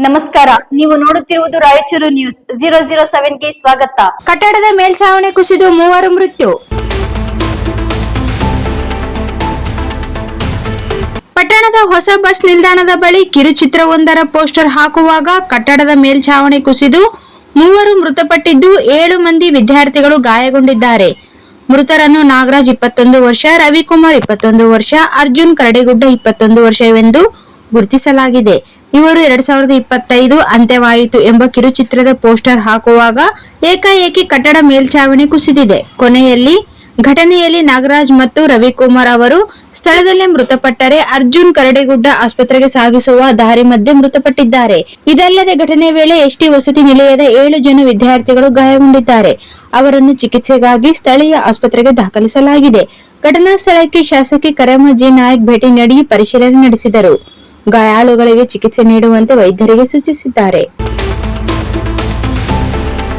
ನಮಸ್ಕಾರ, ನೀವು ನೋಡುತ್ತಿರುವುದು ರಾಯಚೂರು ನ್ಯೂಸ್ 007ಗೆ ಸ್ವಾಗತ. ಕಟ್ಟಡದ ಮೇಲ್ಛಾವಣಿ ಕುಸಿದು 3 ಮೃತ್ಯು. ಪಟ್ಟಣದ ಹೊಸ ಬಸ್ ನಿಲ್ದಾಣದ ಬಳಿ ಕಿರುಚಿತ್ರವೊಂದರ ಪೋಸ್ಟರ್ ಹಾಕುವಾಗ ಕಟ್ಟಡದ ಮೇಲ್ಛಾವಣಿ ಕುಸಿದು 3 ಮೃತಪಟ್ಟಿದ್ದು 7 ಮಂದಿ ವಿದ್ಯಾರ್ಥಿಗಳು ಗಾಯಗೊಂಡಿದ್ದಾರೆ. ಮೃತರನ್ನು ನಾಗರಾಜ್ 21 ವರ್ಷ, ರವಿಕುಮಾರ್ 21 ವರ್ಷ, ಅರ್ಜುನ್ ಕರಡಿಗುಡ್ಡ 21 ವರ್ಷವೆಂದು ಗುರುತಿಸಲಾಗಿದೆ. ಇವರು 2025 ಅಂತ್ಯವಾಯಿತು ಎಂಬ ಕಿರುಚಿತ್ರದ ಪೋಸ್ಟರ್ ಹಾಕುವಾಗ ಏಕಾಏಕಿ ಕಟ್ಟಡ ಮೇಲ್ಛಾವಣಿ ಕುಸಿದಿದೆ. ಘಟನೆಯಲ್ಲಿ ನಾಗರಾಜ್ ಮತ್ತು ರವಿಕುಮಾರ್ ಅವರು ಸ್ಥಳದಲ್ಲೇ ಮೃತಪಟ್ಟರೆ, ಅರ್ಜುನ್ ಕರಡಿಗುಡ್ಡ ಆಸ್ಪತ್ರೆಗೆ ಸಾಗಿಸುವ ದಾರಿ ಮಧ್ಯೆ ಮೃತಪಟ್ಟಿದ್ದಾರೆ. ಇದಲ್ಲದೆ ಘಟನೆ ವೇಳೆ ಎಸ್ಟಿ ವಸತಿ ನಿಲಯದ 7 ಜನ ವಿದ್ಯಾರ್ಥಿಗಳು ಗಾಯಗೊಂಡಿದ್ದಾರೆ. ಅವರನ್ನು ಚಿಕಿತ್ಸೆಗಾಗಿ ಸ್ಥಳೀಯ ಆಸ್ಪತ್ರೆಗೆ ದಾಖಲಿಸಲಾಗಿದೆ. ಘಟನಾ ಸ್ಥಳಕ್ಕೆ ಶಾಸಕಿ ಕರೆಮ್ಮ ಜೆ ನಾಯಕ್ ಭೇಟಿ ನೀಡಿ ಪರಿಶೀಲನೆ ನಡೆಸಿದರು. ಗಾಯಾಳುಗಳಿಗೆ ಚಿಕಿತ್ಸೆ ನೀಡುವಂತೆ ವೈದ್ಯರಿಗೆ ಸೂಚಿಸಿದ್ದಾರೆ.